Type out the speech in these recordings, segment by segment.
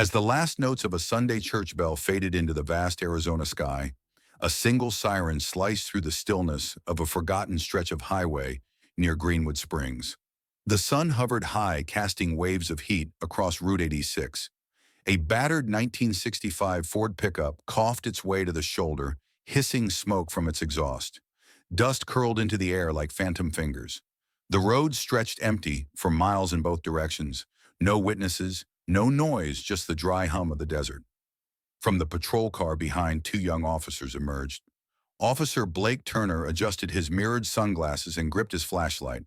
As the last notes of a Sunday church bell faded into the vast Arizona sky, a single siren sliced through the stillness of a forgotten stretch of highway near Greenwood Springs. The sun hovered high, casting waves of heat across Route 86. A battered 1965 Ford pickup coughed its way to the shoulder, hissing smoke from its exhaust. Dust curled into the air like phantom fingers. The road stretched empty for miles in both directions. No witnesses, no noise, just the dry hum of the desert. From the patrol car behind, two young officers emerged. Officer Blake Turner adjusted his mirrored sunglasses and gripped his flashlight.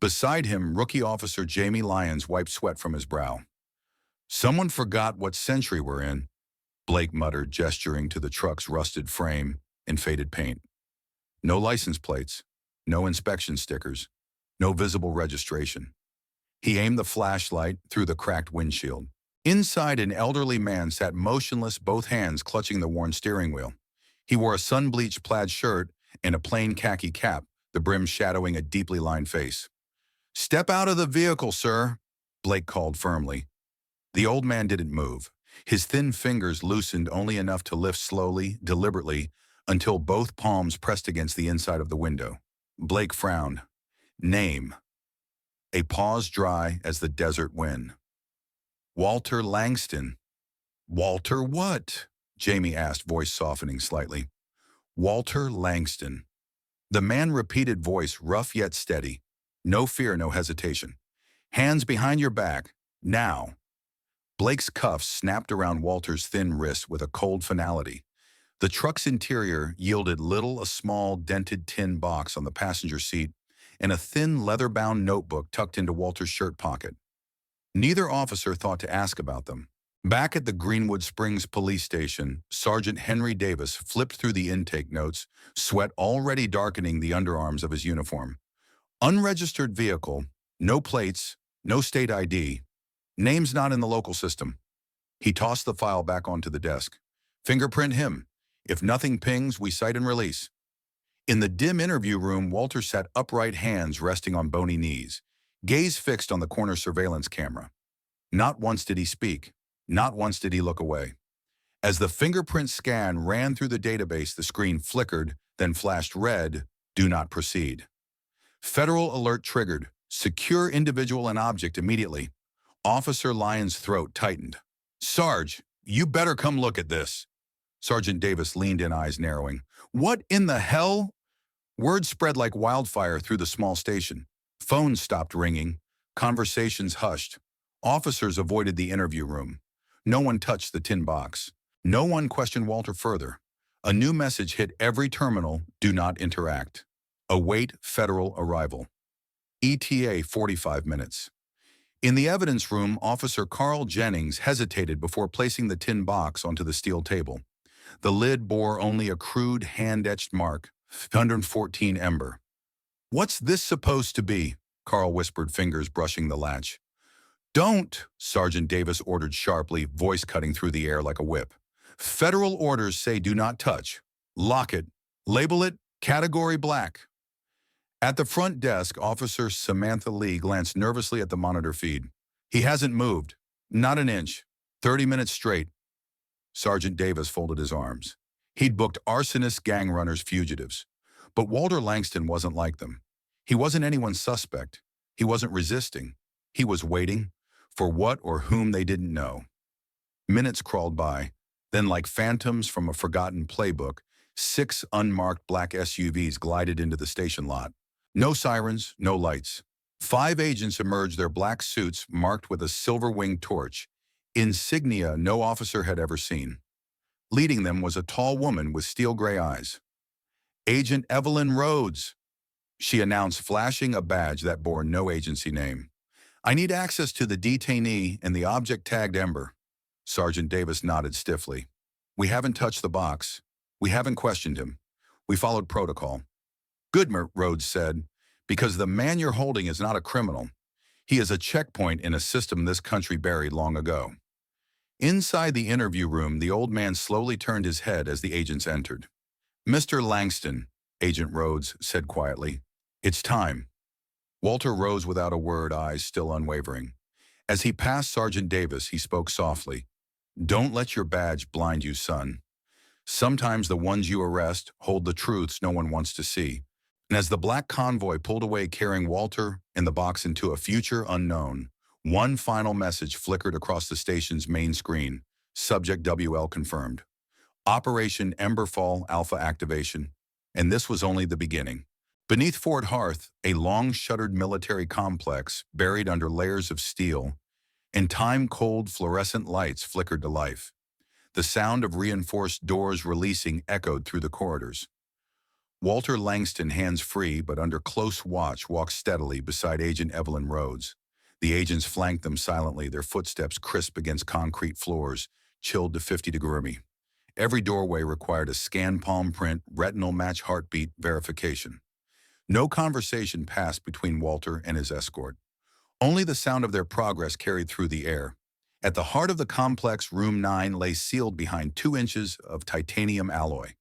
Beside him, rookie officer Jamie Lyons wiped sweat from his brow. "Someone forgot what century we're in," Blake muttered, gesturing to the truck's rusted frame and faded paint. No license plates, no inspection stickers, no visible registration. He aimed the flashlight through the cracked windshield. Inside, an elderly man sat motionless, both hands clutching the worn steering wheel. He wore a sun-bleached plaid shirt and a plain khaki cap, the brim shadowing a deeply lined face. "Step out of the vehicle, sir," Blake called firmly. The old man didn't move. His thin fingers loosened only enough to lift slowly, deliberately, until both palms pressed against the inside of the window. Blake frowned. "Name." A pause dry as the desert wind. "Walter Langston." "Walter what?" Jamie asked, voice softening slightly. "Walter Langston." The man repeated, voice rough yet steady. No fear, no hesitation. "Hands behind your back. Now." Blake's cuffs snapped around Walter's thin wrist with a cold finality. The truck's interior yielded little, a small, dented tin box on the passenger seat and a thin, leather-bound notebook tucked into Walter's shirt pocket. Neither officer thought to ask about them. Back at the Greenwood Springs police station, Sergeant Henry Davis flipped through the intake notes, sweat already darkening the underarms of his uniform. Unregistered vehicle, no plates, no state ID, names not in the local system. He tossed the file back onto the desk. "Fingerprint him. If nothing pings, we cite and release." In the dim interview room, Walter sat upright, hands resting on bony knees, gaze fixed on the corner surveillance camera. Not once did he speak. Not once did he look away. As the fingerprint scan ran through the database, the screen flickered, then flashed red, "Do not proceed." Federal alert triggered. "Secure individual and object immediately." Officer Lyons' throat tightened. "Sarge, you better come look at this." Sergeant Davis leaned in, eyes narrowing. "What in the hell?" Word spread like wildfire through the small station. Phones stopped ringing. Conversations hushed. Officers avoided the interview room. No one touched the tin box. No one questioned Walter further. A new message hit every terminal: "Do not interact. Await federal arrival." ETA 45 minutes. In the evidence room, Officer Carl Jennings hesitated before placing the tin box onto the steel table. The lid bore only a crude, hand-etched mark, 114 Ember. "What's this supposed to be?" Carl whispered, fingers brushing the latch. "Don't," Sergeant Davis ordered sharply, voice cutting through the air like a whip. "Federal orders say do not touch. Lock it. Label it Category Black." At the front desk, Officer Samantha Lee glanced nervously at the monitor feed. "He hasn't moved. Not an inch. 30 minutes straight." Sergeant Davis folded his arms. He'd booked arsonists, gang runners, fugitives. But Walter Langston wasn't like them. He wasn't anyone's suspect. He wasn't resisting. He was waiting for what or whom they didn't know. Minutes crawled by. Then, like phantoms from a forgotten playbook, 6 unmarked black SUVs glided into the station lot. No sirens, no lights. 5 agents emerged, their black suits marked with a silver-winged torch, insignia no officer had ever seen. Leading them was a tall woman with steel-gray eyes. "Agent Evelyn Rhodes," she announced, flashing a badge that bore no agency name. "I need access to the detainee and the object tagged Ember." Sergeant Davis nodded stiffly. "We haven't touched the box. We haven't questioned him. We followed protocol." "Good," Rhodes said, "because the man you're holding is not a criminal. He is a checkpoint in a system this country buried long ago." Inside the interview room, the old man slowly turned his head as the agents entered. "Mr. Langston," Agent Rhodes said quietly, "it's time." Walter rose without a word, eyes still unwavering. As he passed Sergeant Davis, he spoke softly. Don't let your badge blind you, son. Sometimes the ones you arrest hold the truths no one wants to see. And as the black convoy pulled away carrying Walter and the box into a future unknown, one final message flickered across the station's main screen. Subject WL confirmed. Operation Emberfall Alpha activation. And this was only the beginning. Beneath Fort Hearth, a long-shuttered military complex buried under layers of steel, and time-cold fluorescent lights flickered to life. The sound of reinforced doors releasing echoed through the corridors. Walter Langston, hands-free but under close watch, walked steadily beside Agent Evelyn Rhodes. The agents flanked them silently, their footsteps crisp against concrete floors, chilled to 50-degree. Every doorway required a scan palm print, retinal match heartbeat verification. No conversation passed between Walter and his escort. Only the sound of their progress carried through the air. At the heart of the complex, Room 9 lay sealed behind 2 inches of titanium alloy.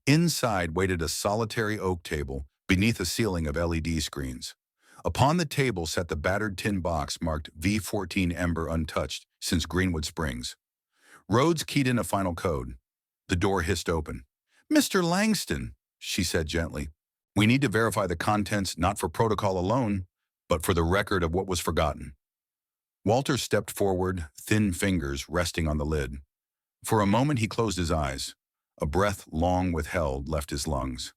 Inside waited a solitary oak table beneath a ceiling of LED screens. Upon the table sat the battered tin box marked V14 Ember, untouched since Greenwood Springs. Rhodes keyed in a final code. The door hissed open. "Mr. Langston," she said gently, "we need to verify the contents not for protocol alone, but for the record of what was forgotten." Walter stepped forward, thin fingers resting on the lid. For a moment he closed his eyes. A breath long withheld left his lungs.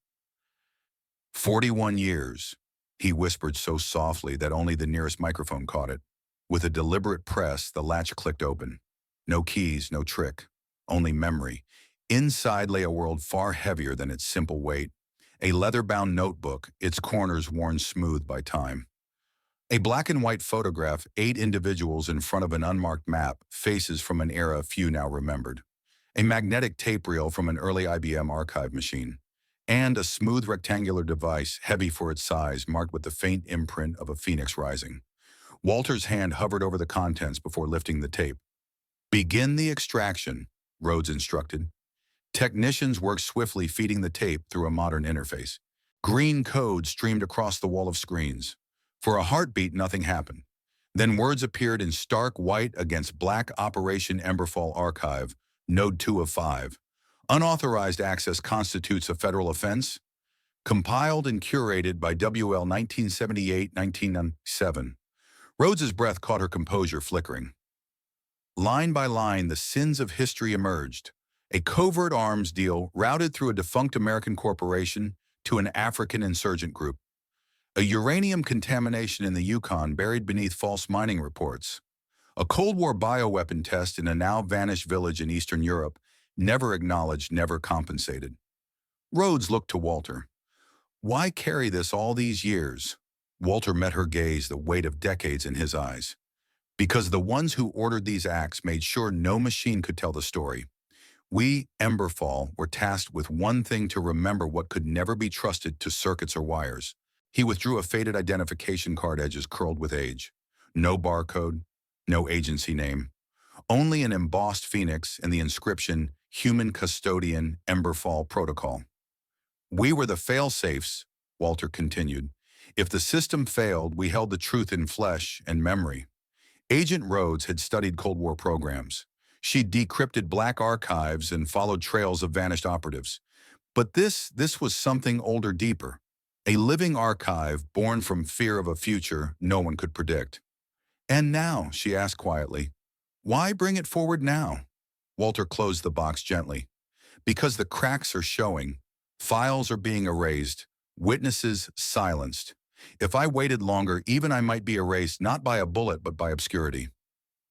41 years, he whispered so softly that only the nearest microphone caught it. With a deliberate press, the latch clicked open. No keys, no trick, only memory. Inside lay a world far heavier than its simple weight. A leather-bound notebook, its corners worn smooth by time. A black and white photograph, 8 individuals in front of an unmarked map, faces from an era few now remembered. A magnetic tape reel from an early IBM archive machine. And a smooth rectangular device, heavy for its size, marked with the faint imprint of a phoenix rising. Walter's hand hovered over the contents before lifting the tape. "Begin the extraction," Rhodes instructed. Technicians worked swiftly, feeding the tape through a modern interface. Green code streamed across the wall of screens. For a heartbeat, nothing happened. Then words appeared in stark white against black: Operation Emberfall Archive, Node 2 of 5. Unauthorized access constitutes a federal offense. Compiled and curated by WL 1978-1997. Rhodes's breath caught her composure flickering. Line by line, the sins of history emerged. A covert arms deal routed through a defunct American corporation to an African insurgent group. A uranium contamination in the Yukon buried beneath false mining reports. A Cold War bioweapon test in a now-vanished village in Eastern Europe, never acknowledged, never compensated. Rhodes looked to Walter. "Why carry this all these years?" Walter met her gaze, the weight of decades in his eyes. "Because the ones who ordered these acts made sure no machine could tell the story. We, Emberfall, were tasked with one thing: to remember what could never be trusted to circuits or wires." He withdrew a faded identification card, edges curled with age. No barcode, no agency name. Only an embossed phoenix and the inscription, "Human Custodian, Emberfall Protocol." "We were the fail-safes," Walter continued. "If the system failed, we held the truth in flesh and memory." Agent Rhodes had studied Cold War programs. She'd decrypted black archives and followed trails of vanished operatives. But this was something older, deeper. A living archive born from fear of a future no one could predict. "And now," she asked quietly, "why bring it forward now?" Walter closed the box gently. "Because the cracks are showing. Files are being erased. Witnesses silenced. If I waited longer, even I might be erased, not by a bullet, but by obscurity."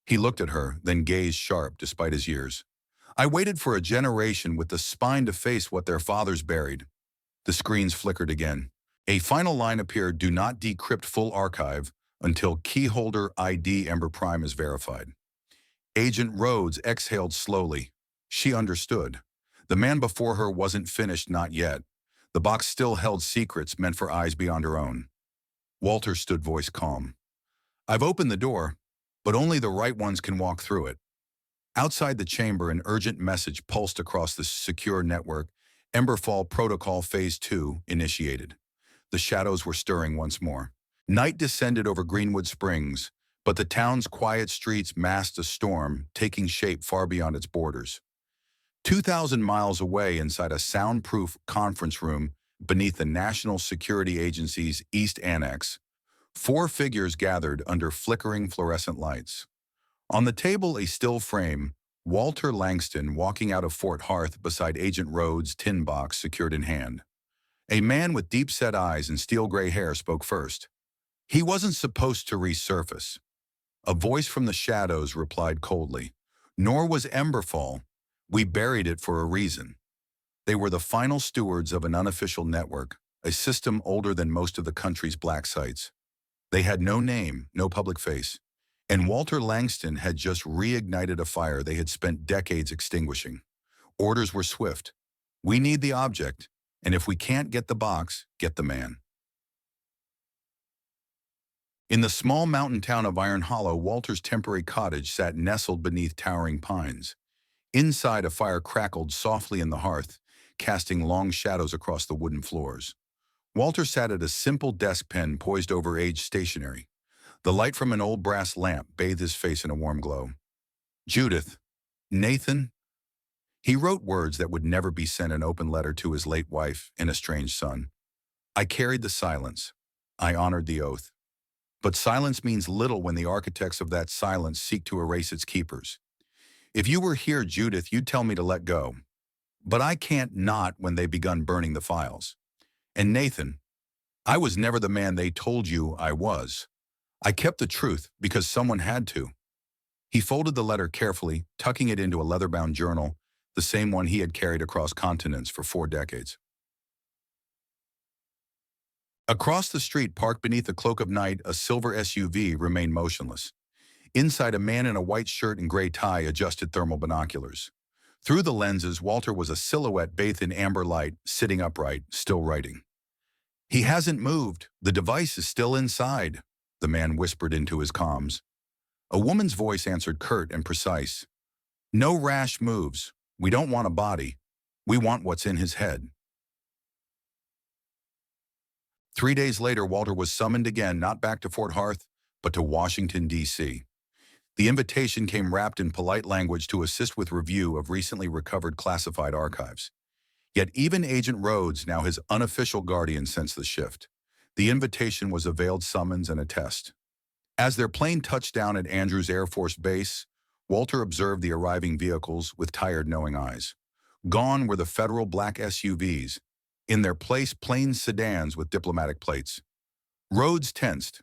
He looked at her, then gazed sharp despite his years. "I waited for a generation with the spine to face what their fathers buried." The screens flickered again. A final line appeared: "Do not decrypt full archive until keyholder ID Ember Prime is verified." Agent Rhodes exhaled slowly. She understood. The man before her wasn't finished, not yet. The box still held secrets meant for eyes beyond her own. Walter stood, voice calm. "I've opened the door, but only the right ones can walk through it." Outside the chamber, an urgent message pulsed across the secure network. Emberfall Protocol Phase 2 initiated. The shadows were stirring once more. Night descended over Greenwood Springs, But the town's quiet streets masked a storm taking shape far beyond its borders. 2,000 miles away inside a soundproof conference room beneath the National Security Agency's East Annex, four figures gathered under flickering fluorescent lights. On the table, a still frame, Walter Langston walking out of Fort Harth beside Agent Rhodes' tin box secured in hand. A man with deep-set eyes and steel-gray hair spoke first. He wasn't supposed to resurface. A voice from the shadows replied coldly. Nor was Emberfall. We buried it for a reason. They were the final stewards of an unofficial network, a system older than most of the country's black sites. They had no name, no public face, and Walter Langston had just reignited a fire they had spent decades extinguishing. Orders were swift. We need the object, and if we can't get the box, get the man. In the small mountain town of Iron Hollow, Walter's temporary cottage sat nestled beneath towering pines. Inside, a fire crackled softly in the hearth, casting long shadows across the wooden floors. Walter sat at a simple desk pen poised over aged stationery. The light from an old brass lamp bathed his face in a warm glow. Judith, Nathan. He wrote words that would never be sent an open letter to his late wife and estranged son. I carried the silence. I honored the oath. But silence means little when the architects of that silence seek to erase its keepers. If you were here, Judith, you'd tell me to let go. But I can't not when they've begun burning the files. And Nathan, I was never the man they told you I was. I kept the truth because someone had to. He folded the letter carefully, tucking it into a leather-bound journal, the same one he had carried across continents for 4 decades. Across the street, parked beneath the cloak of night, a silver SUV remained motionless. Inside, a man in a white shirt and gray tie adjusted thermal binoculars. Through the lenses, Walter was a silhouette bathed in amber light, sitting upright, still writing. He hasn't moved. The device is still inside, the man whispered into his comms. A woman's voice answered curt and precise. No rash moves. We don't want a body. We want what's in his head. 3 days later, Walter was summoned again, not back to Fort Harth, but to Washington, D.C. The invitation came wrapped in polite language to assist with review of recently recovered classified archives. Yet even Agent Rhodes, now his unofficial guardian, sensed the shift. The invitation was a veiled summons and a test. As their plane touched down at Andrews Air Force Base, Walter observed the arriving vehicles with tired, knowing eyes. Gone were the federal black SUVs. In their place, plain sedans with diplomatic plates. Rhodes tensed.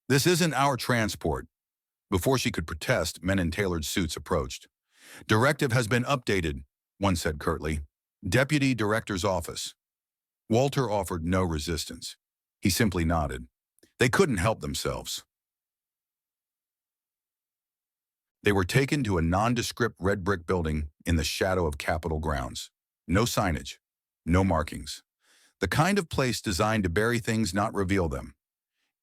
This isn't our transport. Before she could protest, men in tailored suits approached. Directive has been updated, one said curtly. Deputy Director's Office. Walter offered no resistance. He simply nodded. They couldn't help themselves. They were taken to a nondescript red brick building in the shadow of Capitol grounds. No signage, no markings. The kind of place designed to bury things, not reveal them.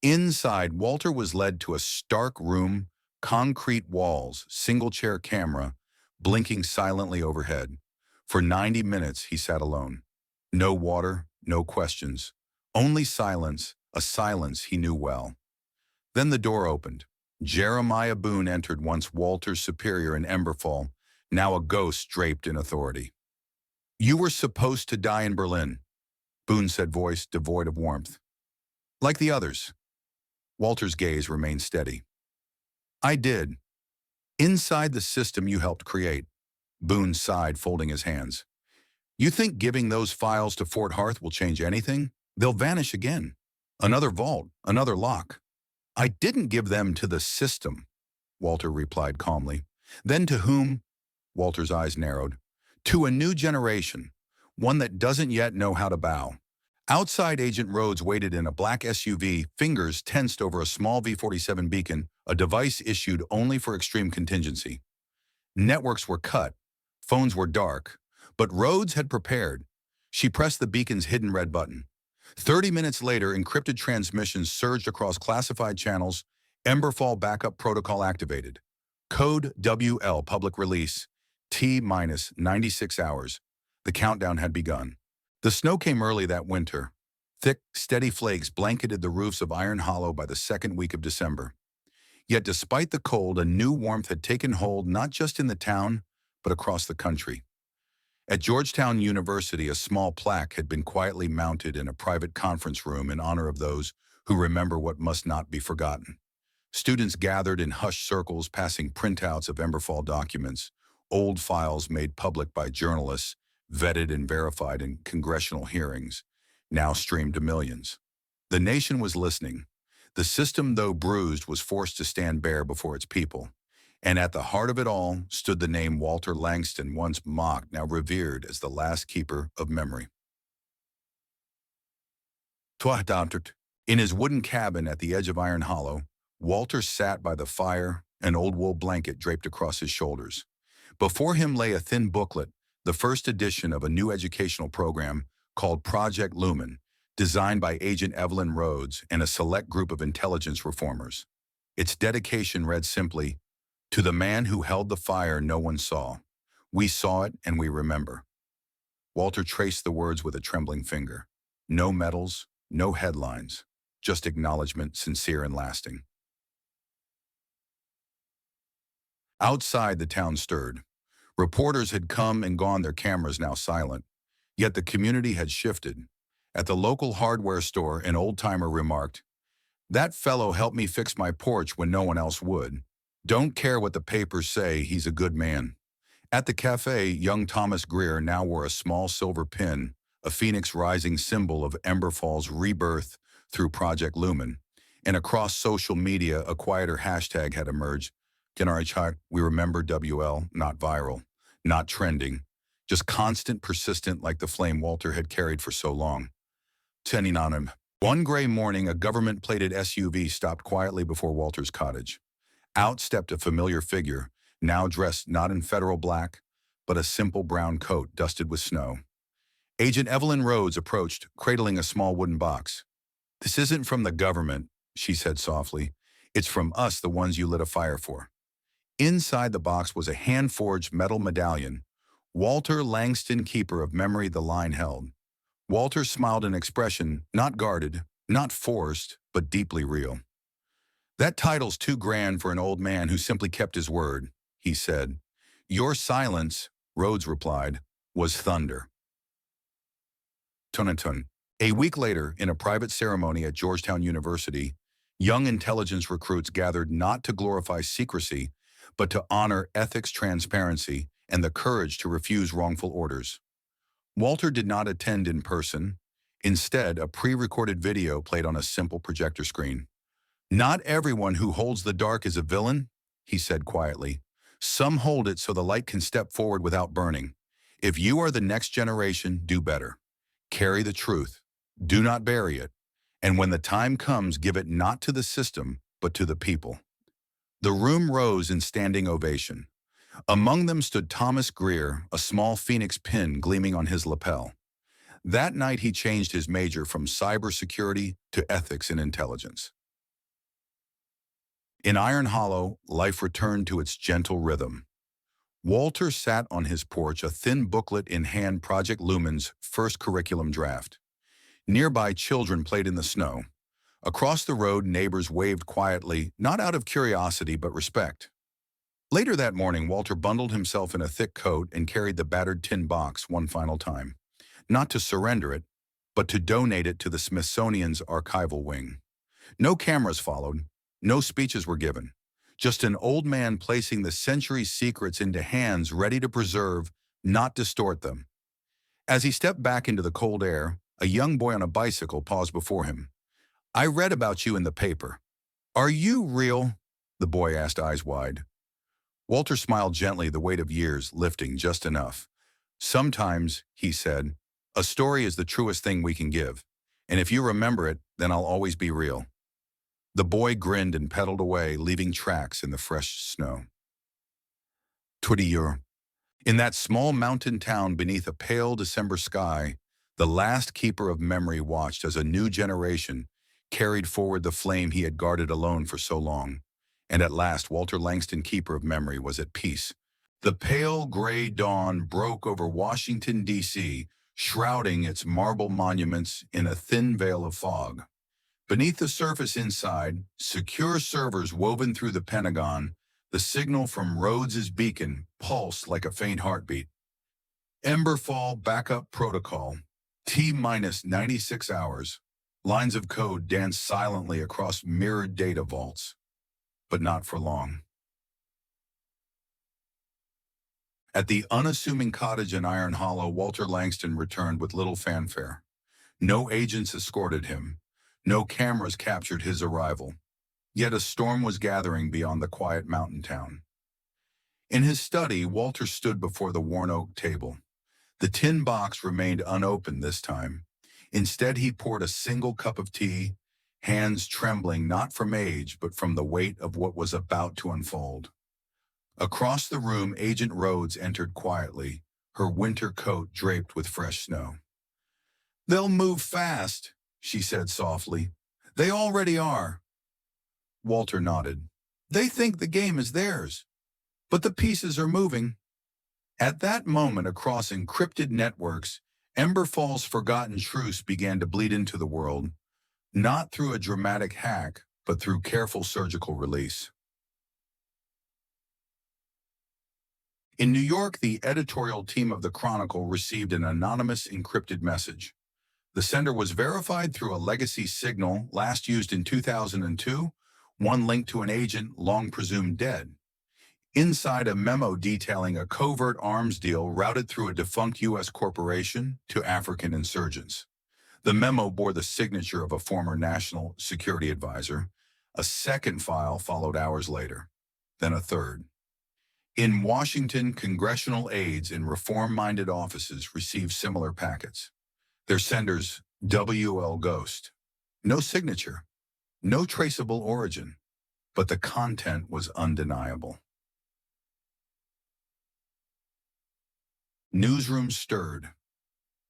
Inside, Walter was led to a stark room, concrete walls, single-chair camera, blinking silently overhead. For 90 minutes, he sat alone. No water, no questions. Only silence, a silence he knew well. Then the door opened. Jeremiah Boone entered, once Walter's superior in Emberfall, now a ghost draped in authority. You were supposed to die in Berlin, Boone said, voice devoid of warmth. Like the others. Walter's gaze remained steady. I did. Inside the system you helped create. Boone sighed, folding his hands. You think giving those files to Fort Harth will change anything? They'll vanish again. Another vault, another lock. I didn't give them to the system, Walter replied calmly. Then to whom? Walter's eyes narrowed. To a new generation, one that doesn't yet know how to bow. Outside, Agent Rhodes waited in a black SUV, fingers tensed over a small V-47 beacon, a device issued only for extreme contingency. Networks were cut, phones were dark, but Rhodes had prepared. She pressed the beacon's hidden red button. 30 minutes later, encrypted transmissions surged across classified channels, Emberfall backup protocol activated. Code WL public release, T-minus 96 hours. The countdown had begun. The snow came early that winter. Thick, steady flakes blanketed the roofs of Iron Hollow by the second week of December. Yet despite the cold, a new warmth had taken hold not just in the town, but across the country. At Georgetown University, a small plaque had been quietly mounted in a private conference room in honor of those who remember what must not be forgotten. Students gathered in hushed circles, passing printouts of Emberfall documents, old files made public by journalists, vetted and verified in congressional hearings, now streamed to millions. The nation was listening. The system, though bruised, was forced to stand bare before its people. And at the heart of it all stood the name Walter Langston, once mocked, now revered as the last keeper of memory. In his wooden cabin at the edge of Iron Hollow, Walter sat by the fire, an old wool blanket draped across his shoulders. Before him lay a thin booklet, the first edition of a new educational program called Project Lumen, designed by Agent Evelyn Rhodes and a select group of intelligence reformers. Its dedication read simply, "To the man who held the fire no one saw. We saw it and we remember." Walter traced the words with a trembling finger. No medals, no headlines, just acknowledgement, sincere and lasting. Outside, the town stirred. Reporters had come and gone, their cameras now silent. Yet the community had shifted. At the local hardware store, an old-timer remarked, "That fellow helped me fix my porch when no one else would. Don't care what the papers say, he's a good man." At the cafe, young Thomas Greer now wore a small silver pin, a phoenix rising symbol of Emberfall's rebirth through Project Lumen. And across social media, a quieter hashtag had emerged. We remember WL, not viral, not trending, just constant, persistent like the flame Walter had carried for so long. Tending on him. One gray morning, a government-plated SUV stopped quietly before Walter's cottage. Out stepped a familiar figure, now dressed not in federal black, but a simple brown coat dusted with snow. Agent Evelyn Rhodes approached, cradling a small wooden box. "This isn't from the government," she said softly. "It's from us, the ones you lit a fire for." Inside the box was a hand-forged metal medallion. "Walter Langston, keeper of memory," the line held. Walter smiled, an expression not guarded, not forced, but deeply real. "That title's too grand for an old man who simply kept his word," he said. "Your silence," Rhodes replied, "was thunder." Tunatun. A week later, in a private ceremony at Georgetown University, young intelligence recruits gathered not to glorify secrecy, but to honor ethics, transparency, and the courage to refuse wrongful orders. Walter did not attend in person. Instead, a pre-recorded video played on a simple projector screen. "Not everyone who holds the dark is a villain," he said quietly. "Some hold it so the light can step forward without burning. If you are the next generation, do better. Carry the truth. Do not bury it. And when the time comes, give it not to the system, but to the people." The room rose in standing ovation. Among them stood Thomas Greer, a small phoenix pin gleaming on his lapel. That night he changed his major from cybersecurity to ethics and intelligence. In Iron Hollow, life returned to its gentle rhythm. Walter sat on his porch, a thin booklet in hand, Project Lumen's first curriculum draft. Nearby, children played in the snow. Across the road, neighbors waved quietly, not out of curiosity but respect. Later that morning, Walter bundled himself in a thick coat and carried the battered tin box one final time. Not to surrender it, but to donate it to the Smithsonian's archival wing. No cameras followed, no speeches were given. Just an old man placing the century's secrets into hands ready to preserve, not distort them. As he stepped back into the cold air, a young boy on a bicycle paused before him. "I read about you in the paper. Are you real?" the boy asked, eyes wide. Walter smiled gently, the weight of years lifting just enough. "Sometimes," he said, "a story is the truest thing we can give. And if you remember it, then I'll always be real." The boy grinned and pedaled away, leaving tracks in the fresh snow. Twittier. In that small mountain town beneath a pale December sky, the last keeper of memory watched as a new generation carried forward the flame he had guarded alone for so long. And at last, Walter Langston, keeper of memory, was at peace. The pale gray dawn broke over Washington, D.C., shrouding its marble monuments in a thin veil of fog. Beneath the surface inside, secure servers woven through the Pentagon, the signal from Rhodes's beacon pulsed like a faint heartbeat. Emberfall backup protocol. T-minus 96 hours. Lines of code danced silently across mirrored data vaults. But not for long. At the unassuming cottage in Iron Hollow, Walter Langston returned with little fanfare. No agents escorted him. No cameras captured his arrival. Yet a storm was gathering beyond the quiet mountain town. In his study, Walter stood before the worn oak table. The tin box remained unopened this time. Instead, he poured a single cup of tea, hands trembling not from age but from the weight of what was about to unfold. Across the room, Agent Rhodes entered quietly, her winter coat draped with fresh snow. "They'll move fast," she said softly. "They already are." Walter nodded. "They think the game is theirs, but the pieces are moving." At that moment, across encrypted networks, Emberfall's forgotten truce began to bleed into the world, not through a dramatic hack, but through careful surgical release. In New York, the editorial team of the Chronicle received an anonymous encrypted message. The sender was verified through a legacy signal last used in 2002, one linked to an agent long presumed dead. Inside, a memo detailing a covert arms deal routed through a defunct U.S. corporation to African insurgents. The memo bore the signature of a former national security advisor. A second file followed hours later, then a third. In Washington, congressional aides in reform-minded offices received similar packets. Their senders, W.L. Ghost. No signature, no traceable origin, but the content was undeniable. Newsrooms stirred.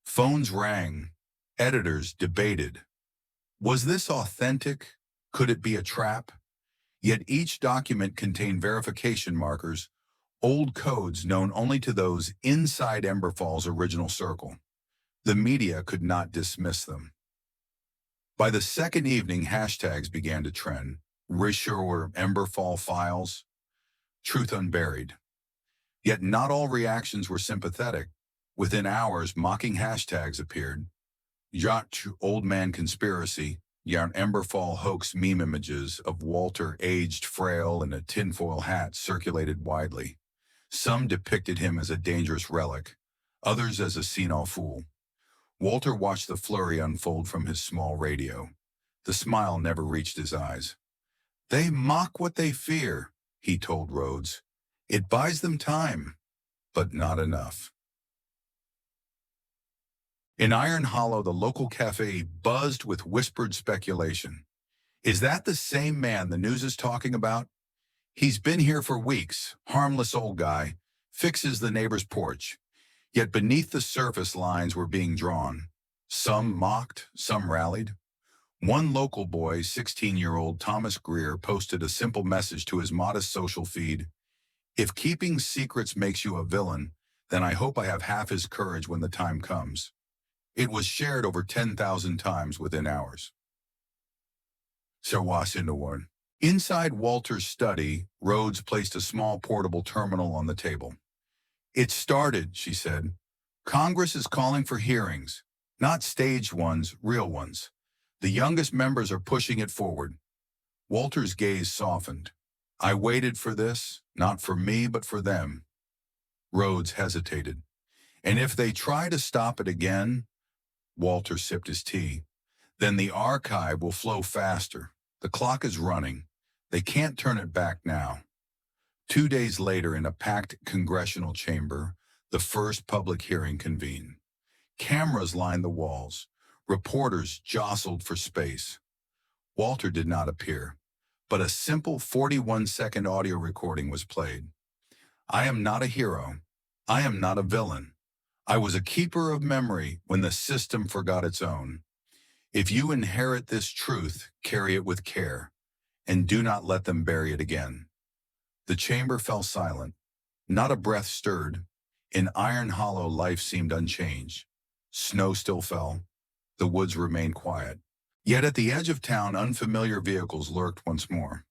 Phones rang. Editors debated. Was this authentic? Could it be a trap? Yet each document contained verification markers, old codes known only to those inside Emberfall's original circle. The media could not dismiss them. By the second evening, hashtags began to trend. Reassure Emberfall files, truth unburied. Yet not all reactions were sympathetic. Within hours, mocking hashtags appeared. Yacht Old Man Conspiracy, Yarn Emberfall hoax meme images of Walter aged frail in a tinfoil hat circulated widely. Some depicted him as a dangerous relic, others as a senile fool. Walter watched the flurry unfold from his small radio. The smile never reached his eyes. "They mock what they fear," he told Rhodes. "It buys them time, but not enough." In Iron Hollow, the local cafe buzzed with whispered speculation. Is that the same man the news is talking about? He's been here for weeks, harmless old guy, fixes the neighbor's porch. Yet beneath the surface, lines were being drawn. Some mocked, some rallied. One local boy, 16-year-old Thomas Greer, posted a simple message to his modest social feed. "If keeping secrets makes you a villain, then I hope I have half his courage when the time comes." It was shared over 10,000 times within hours. Inside Walter's study, Rhodes placed a small portable terminal on the table. "It started," she said. "Congress is calling for hearings. Not staged ones, real ones. The youngest members are pushing it forward." Walter's gaze softened. "I waited for this, not for me, but for them." Rhodes hesitated. "And if they try to stop it again," Walter sipped his tea, "then the archive will flow faster. The clock is running. They can't turn it back now." 2 days later, in a packed congressional chamber, the first public hearing convened. Cameras lined the walls. Reporters jostled for space. Walter did not appear, but a simple 41-second audio recording was played. "I am not a hero. I am not a villain. I was a keeper of memory when the system forgot its own. If you inherit this truth, carry it with care, and do not let them bury it again." The chamber fell silent. Not a breath stirred. In Iron Hollow, life seemed unchanged. Snow still fell. The woods remained quiet. Yet at the edge of town, unfamiliar vehicles lurked once more.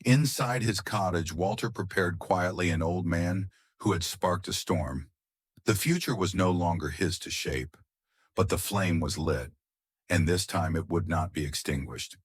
Inside his cottage, Walter prepared quietly an old man who had sparked a storm. The future was no longer his to shape, but the flame was lit, and this time it would not be extinguished.